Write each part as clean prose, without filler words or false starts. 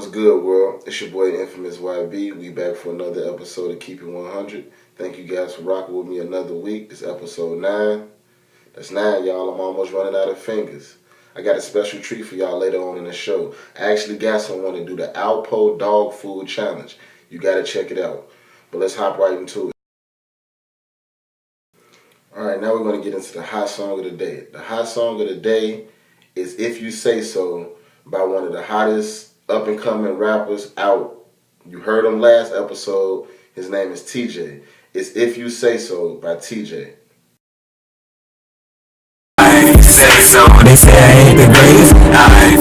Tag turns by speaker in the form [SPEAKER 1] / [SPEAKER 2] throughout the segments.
[SPEAKER 1] What's good, world? It's your boy, the infamous YB. We back for another episode of Keep It 100. Thank you guys for rocking with me another week. It's episode 9. That's 9, y'all. I'm almost running out of fingers. I got a special treat for y'all later on in the show. I actually got someone to do the Alpo Dog Food Challenge. You got to check it out. But let's hop right into it. Alright, now we're going to get into the hot song of the day. The hot song of the day is If You Say So by one of the hottest up-and-coming rappers out. You heard him last episode. His name is TJ. It's If You Say So by TJ.
[SPEAKER 2] If you say so, they say I ain't the greatest.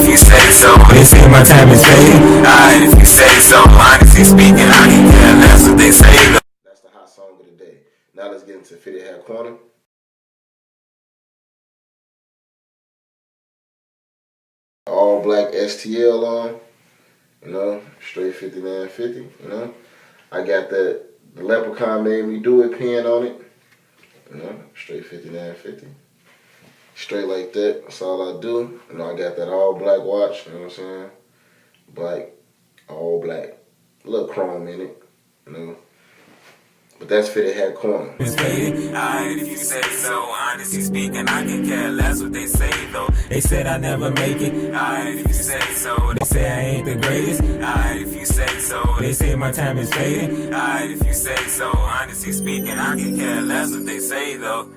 [SPEAKER 2] If you say so, they say my time is fading. If you say so, honestly speaking, I can care less what they say.
[SPEAKER 1] That's the hot song of the day. Now let's get into Fitted Hat Corner. All black STL on. You know, straight 5950, you know. I got that, the Leprechaun Made Me Do It pen on it. You know, straight 5950. Straight like that, that's all I do. You know, I got that all black watch, you know what I'm saying? Black, all black. A little chrome in it, you know. But that's Fitted Hat Corner.
[SPEAKER 2] If you say so, honestly speaking, I can care less what they say though. They said I never make it. If you say so, they say I ain't the greatest. If you say so, they say my time is fading. If you say so, honestly speaking, I can care less what they say though.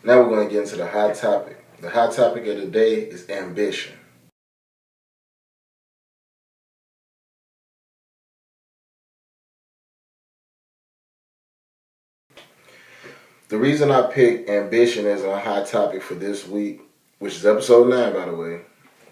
[SPEAKER 1] Now we're going to get into the hot topic. The hot topic of the day is ambition. The reason I picked ambition as a hot topic for this week, which is episode 9 by the way,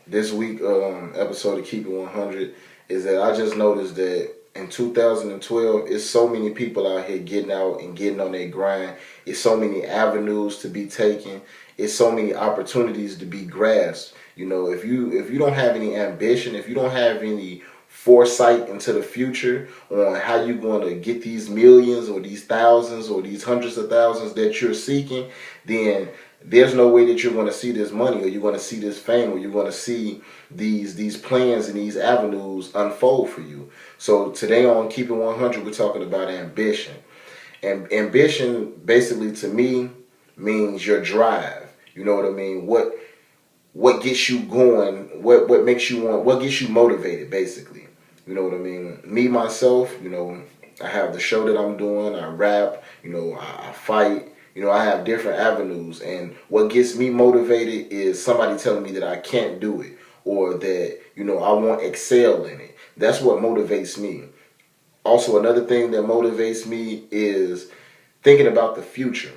[SPEAKER 1] this week episode of Keep It 100, is that I just noticed that in 2012, it's so many people out here getting out and getting on their grind. It's so many avenues to be taken. It's so many opportunities to be grasped. You know, if you don't have any ambition, if you don't have any foresight into the future on how you're going to get these millions or these thousands or these hundreds of thousands that you're seeking, then there's no way that you're going to see this money or you're going to see this fame or you're going to see these plans and these avenues unfold for you. So today on Keep It 100, we're talking about ambition. And ambition basically to me means your drive. You know what I mean? What gets you going? What makes you want? What gets you motivated? Basically, you know what I mean. Me myself, you know, I have the show that I'm doing. I rap. You know, I fight. You know, I have different avenues, and what gets me motivated is somebody telling me that I can't do it or that, you know, I won't excel in it. That's what motivates me. Also, another thing that motivates me is thinking about the future.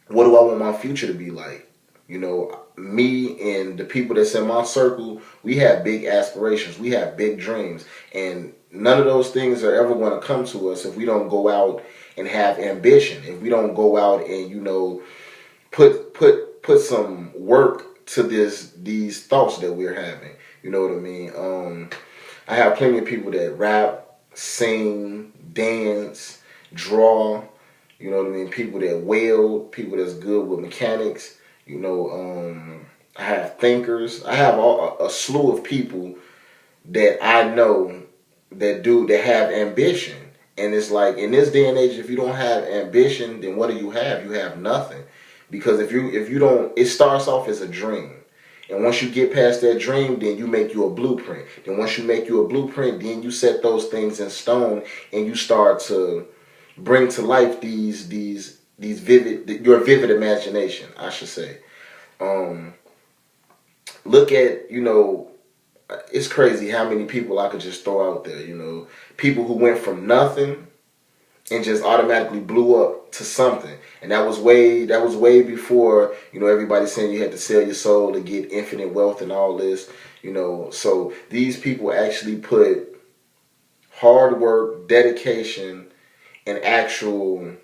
[SPEAKER 1] What do I want my future to be like? You know, me and the people that's in my circle, we have big aspirations. We have big dreams. And none of those things are ever going to come to us if we don't go out and have ambition. If we don't go out and, you know, put some work to these thoughts that we're having. You know what I mean? I have plenty of people that rap, sing, dance, draw. You know what I mean? People that weld, people that's good with mechanics. You know, I have thinkers. I have a slew of people that I know that have ambition. And it's like, in this day and age, if you don't have ambition, then what do you have? You have nothing. Because if you don't, it starts off as a dream. And once you get past that dream, then you make you a blueprint. And once you make you a blueprint, then you set those things in stone and you start to bring to life your vivid imagination, I should say. Look at, you know, it's crazy how many people I could just throw out there, you know. People who went from nothing and just automatically blew up to something. And that was way before, you know, everybody saying you had to sell your soul to get infinite wealth and all this, you know. So these people actually put hard work, dedication, and actual,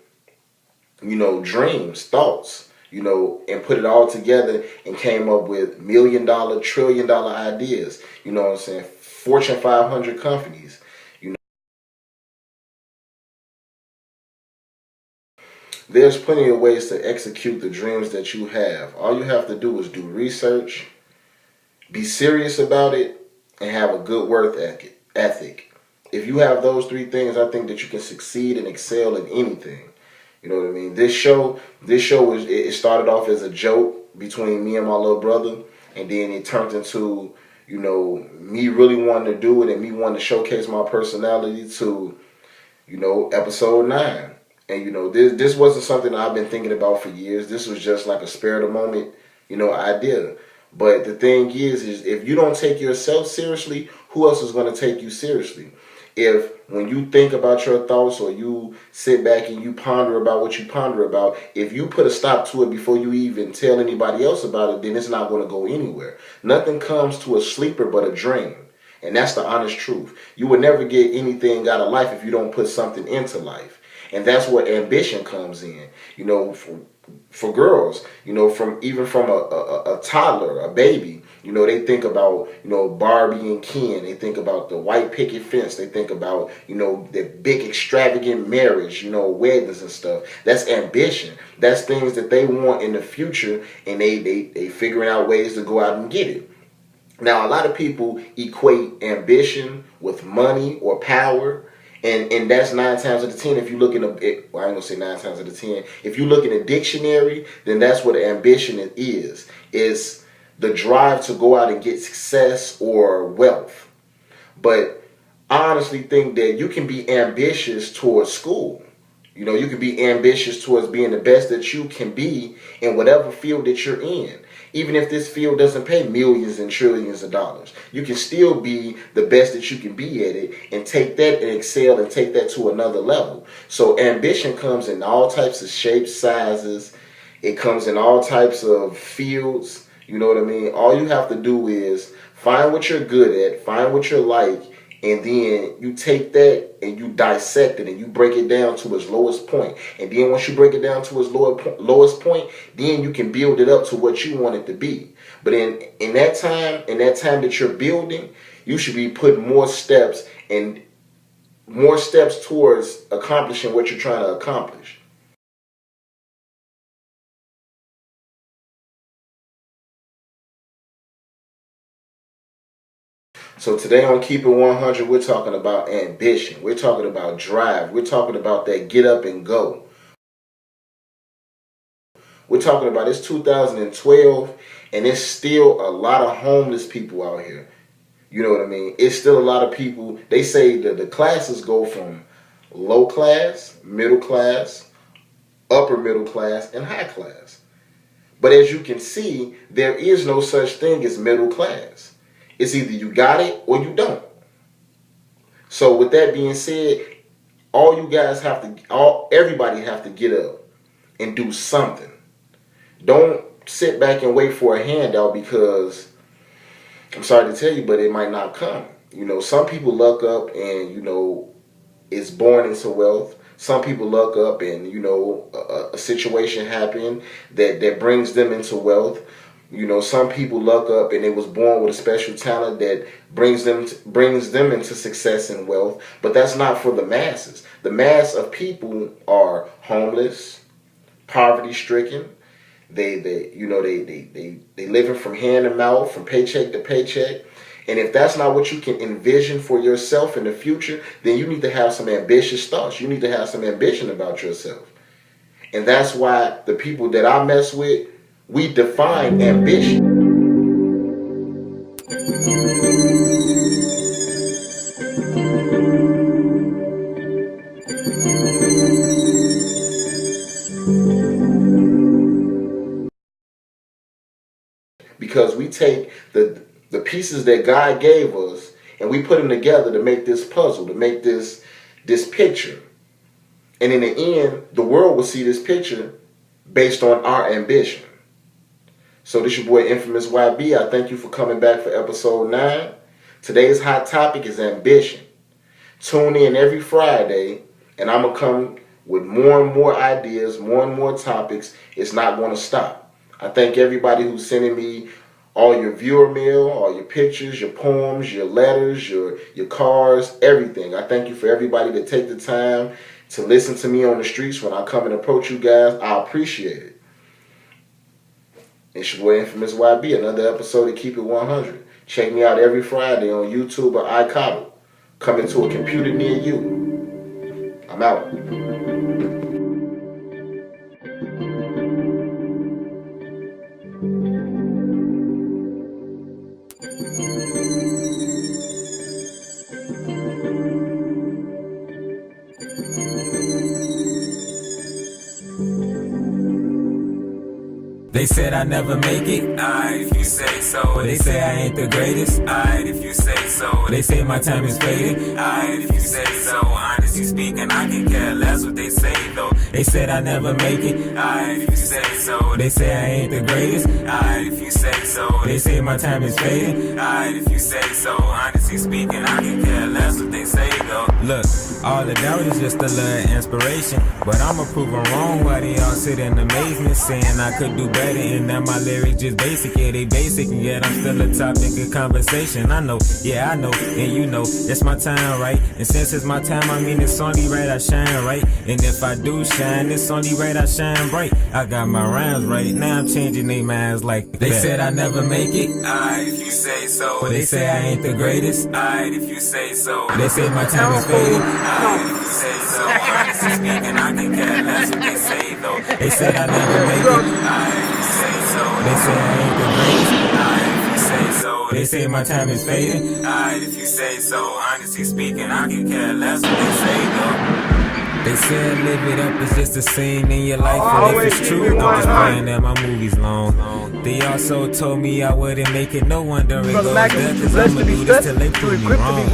[SPEAKER 1] you know, dreams, thoughts, you know, and put it all together and came up with $1 million, $1 trillion ideas. You know what I'm saying? Fortune 500 companies. You know, there's plenty of ways to execute the dreams that you have. All you have to do is do research, be serious about it, and have a good work ethic. If you have those three things, I think that you can succeed and excel in anything. You know what I mean? This show it started off as a joke between me and my little brother, and then it turned into, me really wanting to do it and me wanting to showcase my personality to, episode 9. And this wasn't something I've been thinking about for years. This was just like a spare of the moment, idea. But the thing is if you don't take yourself seriously, who else is going to take you seriously? If when you think about your thoughts or you sit back and you ponder about what you ponder about, if you put a stop to it before you even tell anybody else about it, then it's not going to go anywhere. Nothing comes to a sleeper but a dream. And that's the honest truth. You would never get anything out of life if you don't put something into life. And that's where ambition comes in. For girls, from a toddler, a baby, they think about, Barbie and Ken. They think about the white picket fence. They think about, the big extravagant marriage, weddings and stuff. That's ambition. That's things that they want in the future, and they figuring out ways to go out and get it. Now, a lot of people equate ambition with money or power. And that's 9 times out of 10. If you look in I ain't gonna say 9 times out of 10. If you look in a dictionary, then that's what ambition is. It's the drive to go out and get success or wealth. But I honestly think that you can be ambitious towards school. You can be ambitious towards being the best that you can be in whatever field that you're in. Even if this field doesn't pay millions and trillions of dollars, you can still be the best that you can be at it and take that and excel and take that to another level. So ambition comes in all types of shapes, sizes. It comes in all types of fields. You know what I mean? All you have to do is find what you're good at, find what you like, and then you take that and you dissect it and you break it down to its lowest point. And then once you break it down to its lowest point, then you can build it up to what you want it to be. But in that time that you're building, you should be putting more steps towards accomplishing what you're trying to accomplish. So today on Keep It 100, we're talking about ambition. We're talking about drive. We're talking about that get up and go. We're talking about it's 2012 and there's still a lot of homeless people out here. You know what I mean? It's still a lot of people. They say that the classes go from low class, middle class, upper middle class, and high class. But as you can see, there is no such thing as middle class. It's either you got it or you don't. So with that being said, everybody have to get up and do something. Don't sit back and wait for a handout because I'm sorry to tell you, but it might not come. Some people luck up and, is born into wealth. Some people luck up and, a situation happened that brings them into wealth. Some people luck up and they was born with a special talent that brings them into success and wealth. But that's not for the masses. The mass of people are homeless, poverty stricken. They living from hand to mouth, from paycheck to paycheck. And if that's not what you can envision for yourself in the future, then you need to have some ambitious thoughts. You need to have some ambition about yourself. And that's why the people that I mess with, we define ambition. Because we take the pieces that God gave us and we put them together to make this puzzle, to make this picture. And in the end, the world will see this picture based on our ambition. So this your boy Infamous YB. I thank you for coming back for episode 9. Today's hot topic is ambition. Tune in every Friday and I'm going to come with more and more ideas, more and more topics. It's not going to stop. I thank everybody who's sending me all your viewer mail, all your pictures, your poems, your letters, your cards, everything. I thank you for everybody that take the time to listen to me on the streets when I come and approach you guys. I appreciate it. It's your boy Infamous YB, another episode of Keep It 100. Check me out every Friday on YouTube or iCobble. Coming to a computer near you. I'm out.
[SPEAKER 2] They said I never make it, alright if you say so. They say I ain't the greatest, alright if you say so. They say my time is fading, alright if you say so. Honestly speaking, I can care less what they say though. They said I never make it, alright if you say so. They say I ain't the greatest, alright if you say so. They say my time is fading, alright if you say so. Honestly speaking, I can care less what they say though. Look, all the doubt is just a little inspiration, but I'ma prove them wrong while they all sit in amazement, saying I could do better. And that my lyrics just basic, yeah, they basic, and yet I'm still a topic of conversation. I know, yeah, I know, and you know, it's my time, right? And since it's my time, I mean, it's only right I shine, right? And if I do shine, it's only right I shine bright. I got my rhymes right, now I'm changing their minds like that. They said I never make it, alright if you say so. They say I ain't the greatest, alright if you say so. They say my time is fading, alright if you say so. Honestly speaking, I can care less what they say though. They said I never make it, alright. They say I ain't the greatest, alright if you say so. They say my time is fading, alright if you say so. Honestly speaking, I can care less what they say though. They said live it up, it's just a scene in your life, and if it's true, I'm just praying that my movie's long. They also told me I wouldn't make it, no wonder it goes there, cause I'ma do this till they prove me wrong.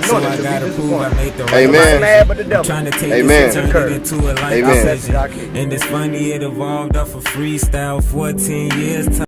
[SPEAKER 2] So I gotta prove I made the right decision. I'm trying to take this and turn it into a life decision. And it's funny, it evolved off a freestyle 14 years.